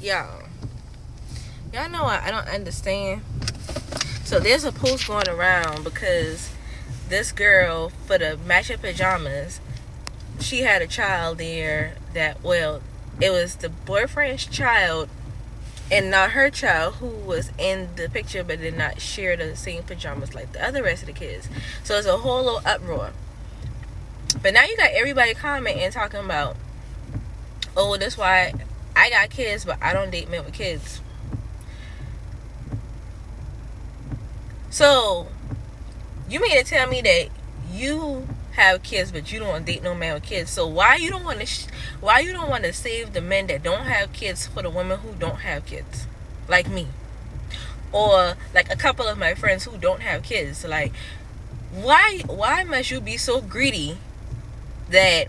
Y'all know I don't understand. So there's a post going around because this girl, for the matching pajamas, she had a child there that, well, it was the boyfriend's child and not her child who was in the picture but did not share the same pajamas like the other rest of the kids. So it's a whole little uproar. But now you got everybody commenting talking about, oh, that's why I got kids but I don't date men with kids. So you mean to tell me that you have kids but you don't date no man with kids? So why you don't want to save the men that don't have kids for the women who don't have kids, like me, or like a couple of my friends who don't have kids? Like, why must you be so greedy that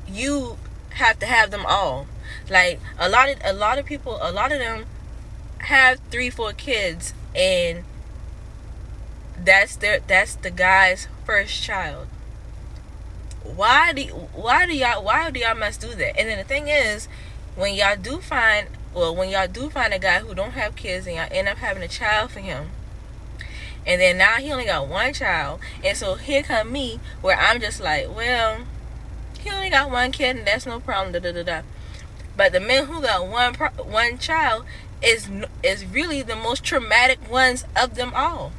you have to have them all? Like, a lot of people, a lot of them have 3-4 kids, and that's the guy's first child. Why do y'all must do that? And then the thing is, when y'all do find a guy who don't have kids and y'all end up having a child for him, and then now he only got one child, and so here come me, where I'm just like, well, he only got one kid and that's no problem, da da da da. But the men who got one child is really the most traumatic ones of them all.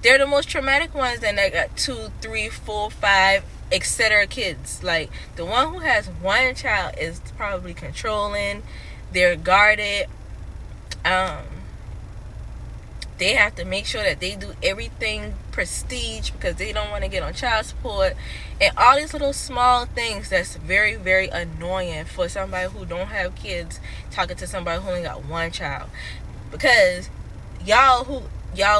They're the most traumatic ones, and they got 2, 3, 4, 5, etc. kids. Like, the one who has one child is probably controlling. They're guarded. They have to make sure that they do everything prestige because they don't want to get on child support, and all these little small things that's very, very annoying for somebody who don't have kids talking to somebody who only got one child. Because y'all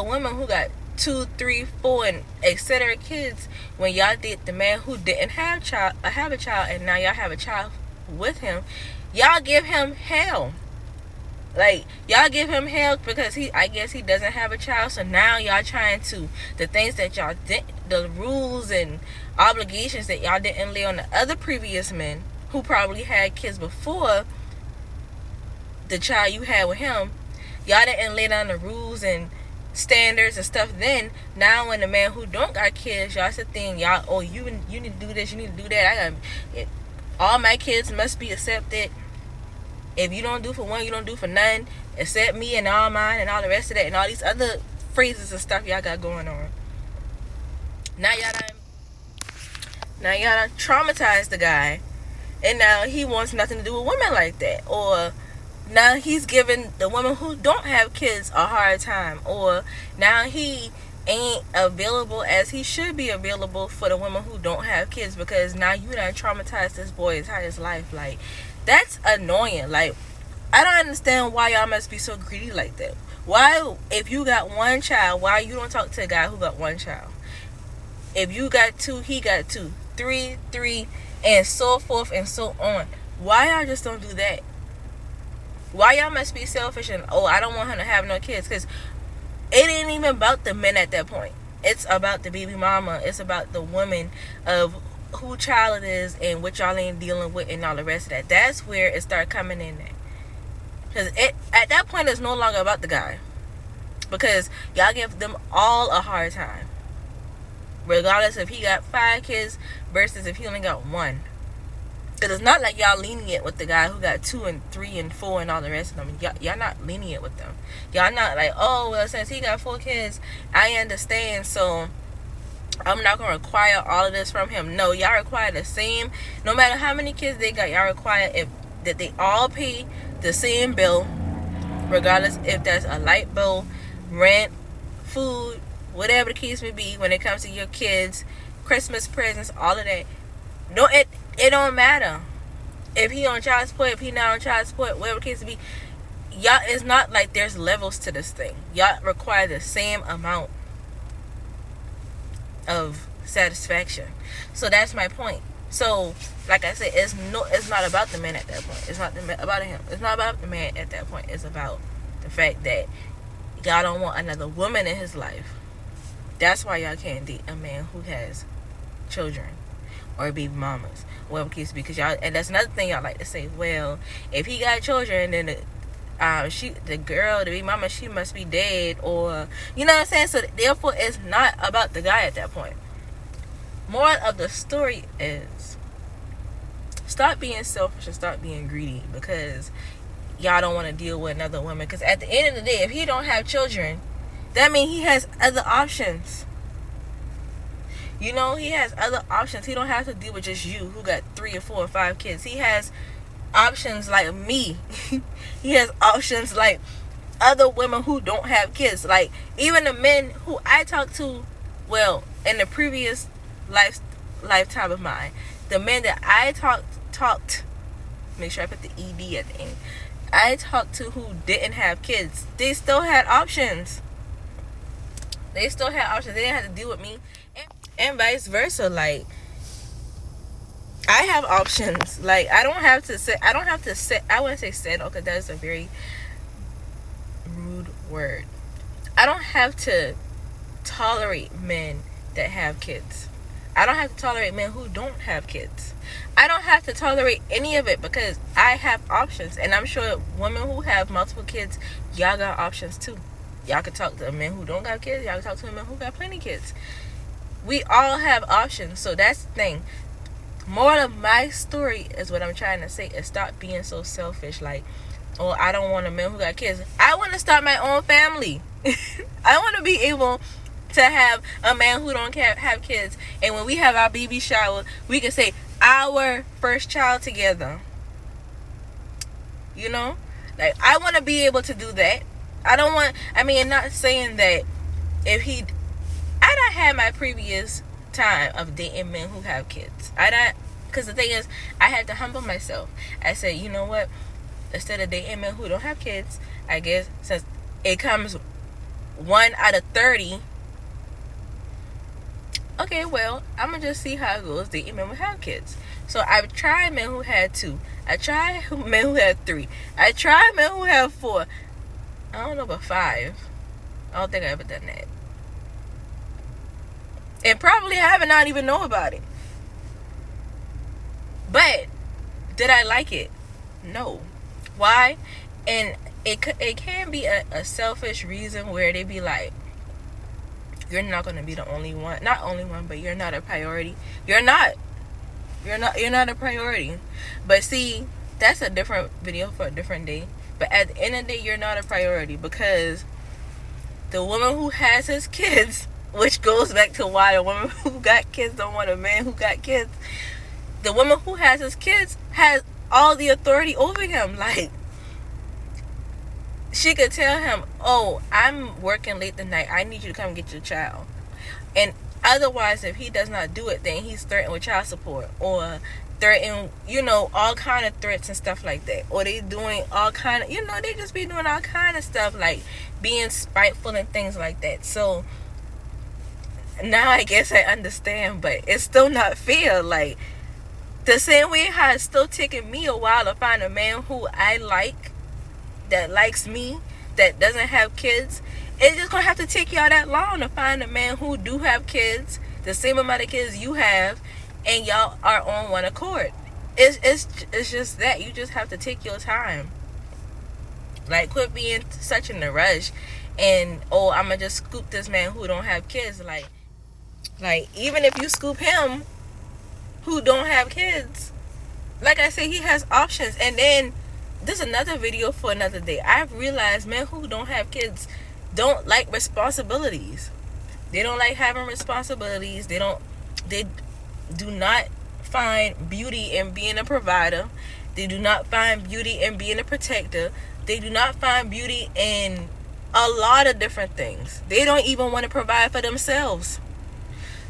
women who got 2, 3, 4 and etc. kids, when y'all date the man who didn't have a child and now y'all have a child with him, y'all give him hell. Like, y'all give him hell because I guess he doesn't have a child. So now y'all trying to, the things that y'all did, the rules and obligations that y'all didn't lay on the other previous men who probably had kids before the child you had with him, y'all didn't lay down the rules and standards and stuff then. Now when the man who don't got kids, y'all sit there and y'all, oh, you need to do this, you need to do that. All my kids must be accepted. If you don't do for one, you don't do for none, except me and all mine and all the rest of that, and all these other phrases and stuff y'all got going on. Now y'all done traumatized the guy, and now he wants nothing to do with women like that. Or now he's giving the women who don't have kids a hard time. Or now he ain't available as he should be available for the women who don't have kids, because now you done traumatized this boy his entire life. Like, that's annoying. Like, I don't understand why y'all must be so greedy like that. Why, if you got one child, why you don't talk to a guy who got one child? If you got 2, he got 2, 3, and so forth and so on. Why y'all just don't do that? Why y'all must be selfish and, oh, I don't want him to have no kids? Because it ain't even about the men at that point. It's about the baby mama. It's about the woman of who child it is and what y'all ain't dealing with and all the rest of that. That's where it start coming in there. Because at that point, it's no longer about the guy. Because y'all give them all a hard time. Regardless if he got 5 kids versus if he only got 1. Because it's not like y'all lenient with the guy who got 2 and 3 and 4 and all the rest of them. Y'all not lenient with them. Y'all not like, oh, well, since he got 4 kids, I understand, so I'm not going to require all of this from him. No, y'all require the same. No matter how many kids they got, y'all require that they all pay the same bill, regardless if that's a light bill, rent, food, whatever the case may be when it comes to your kids, Christmas presents, all of that. No, it don't matter. If he on child support, if he not on child support, whatever the case may be, y'all, it's not like there's levels to this thing. Y'all require the same amount of satisfaction. So that's my point. So, like I said, it's not about the man at that point. It's not about him. It's not about the man at that point. It's about the fact that y'all don't want another woman in his life. That's why y'all can't date a man who has children. or baby mamas, whatever the case, because y'all, and that's another thing y'all like to say, well, if he got children, then the girl, the baby mama, she must be dead, or you know what I'm saying. So therefore, it's not about the guy at that point. Moral of the story is, stop being selfish and stop being greedy, because y'all don't want to deal with another woman. Because at the end of the day, if he don't have children, that means he has other options. You know, he has other options. He don't have to deal with just you who got 3 or 4 or 5 kids. He has options like me. He has options like other women who don't have kids. Like, even the men who I talked to, well, in the previous lifetime of mine, the men that I talked, make sure I put the ED at the end, I talked to who didn't have kids, they still had options. They still had options. They didn't have to deal with me. And vice versa. Like, I have options. Like, I wouldn't say settle, because that's a very rude word. I don't have to tolerate men that have kids. I don't have to tolerate men who don't have kids. I don't have to tolerate any of it, because I have options. And I'm sure women who have multiple kids, y'all got options too. Y'all can talk to men who don't have kids. Y'all can talk to men who got plenty of kids. We all have options. So that's the thing. More of my story is what I'm trying to say, is stop being so selfish. Like, oh, I don't want a man who got kids. I want to start my own family. I want to be able to have a man who don't have kids, and when we have our baby shower, we can say our first child together. You know, like, I want to be able to do that. Not saying that if he, I don't have my previous time of dating men who have kids. Because the thing is, I had to humble myself. I said, you know what, instead of dating men who don't have kids, I guess since it comes 1 out of 30, okay, well, I'm gonna just see how it goes dating men who have kids. So I tried men who had 2. I tried men who had 3. I tried men who have 4. I don't know about 5. I don't think I ever done that. And probably I haven't not even know about it. But did I like it? No. Why? And it can be a selfish reason where they be like, you're not going to be the only one. Not only one, but you're not a priority. You're not a priority. But see, that's a different video for a different day. But at the end of the day, you're not a priority, because the woman who has his kids, which goes back to why a woman who got kids don't want a man who got kids. The woman who has his kids has all the authority over him. Like, she could tell him, oh, I'm working late tonight, I need you to come get your child. And otherwise, if he does not do it, then he's threatened with child support, or threatened, all kind of threats and stuff like that. Or they doing all kind of, they just be doing all kind of stuff, like being spiteful and things like that. So now I guess I understand, but it's still not fair. Like, the same way how it's still taking me a while to find a man who I like, that likes me, that doesn't have kids, it's just gonna have to take y'all that long to find a man who do have kids, the same amount of kids you have, and y'all are on one accord. It's just that you just have to take your time. Like, quit being such in a rush, and I'm gonna just scoop this man who don't have kids. Like even if you scoop him who don't have kids, like I said, he has options. And then this is another video for another day. I've realized men who don't have kids don't like responsibilities. They don't like having responsibilities. They do not find beauty in being a provider. They do not find beauty in being a protector. They do not find beauty in a lot of different things. They don't even want to provide for themselves.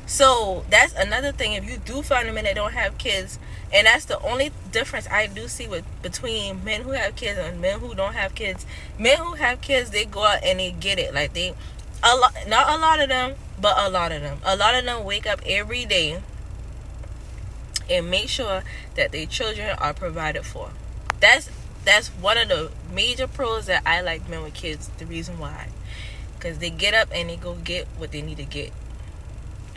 So that's another thing. If you do find a man that don't have kids, and that's the only difference I do see between men who have kids and men who don't have kids. Men who have kids, they go out and they get it. Like, not a lot of them, but a lot of them. A lot of them wake up every day and make sure that their children are provided for. That's one of the major pros that I like men with kids. The reason why, because they get up and they go get what they need to get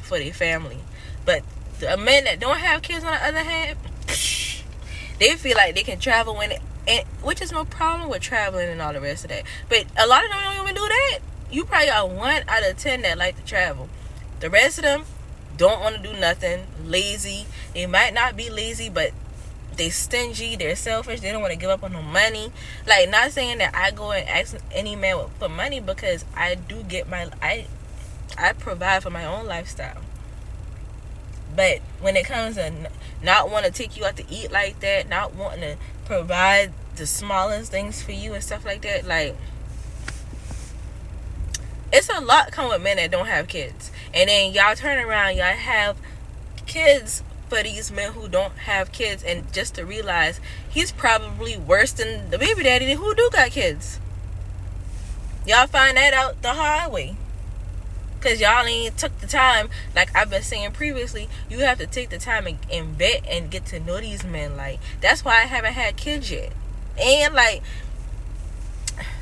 for their family. But The men that don't have kids, on the other hand, they feel like they can travel which is no problem with traveling and all the rest of that. But a lot of them don't even do that. You probably are 1 out of 10 that like to travel. The rest of them don't want to do nothing, lazy. They might not be lazy, but they stingy, they're selfish, they don't want to give up on no money. Like, not saying that I go and ask any man for money, because I do get I provide for my own lifestyle. But when it comes to not want to take you out to eat like that, not wanting to provide the smallest things for you and stuff like that, like, it's a lot come with men that don't have kids. And then y'all turn around, y'all have kids for these men who don't have kids, and just to realize he's probably worse than the baby daddy who do got kids. Y'all find that out the hard way, because y'all ain't took the time. Like I've been saying previously, you have to take the time and vet and get to know these men. Like, that's why I haven't had kids yet. And like,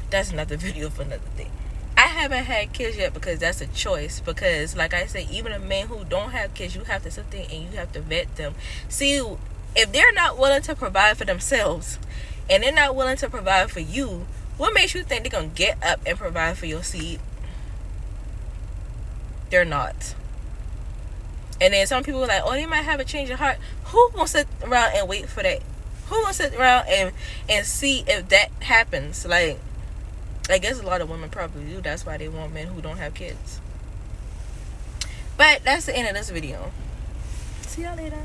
that's another video for another thing. I haven't had kids yet because that's a choice. Because like I said, even a man who don't have kids, you have to sit there and you have to vet them. See, if they're not willing to provide for themselves and they're not willing to provide for you, what makes you think they're going to get up and provide for your seed? They're not. And then some people are like, oh, they might have a change of heart. Who wants to sit around and wait for that? Who wants to sit around and see if that happens? Like, I guess a lot of women probably do. That's why they want men who don't have kids. But that's the end of this video. See y'all later.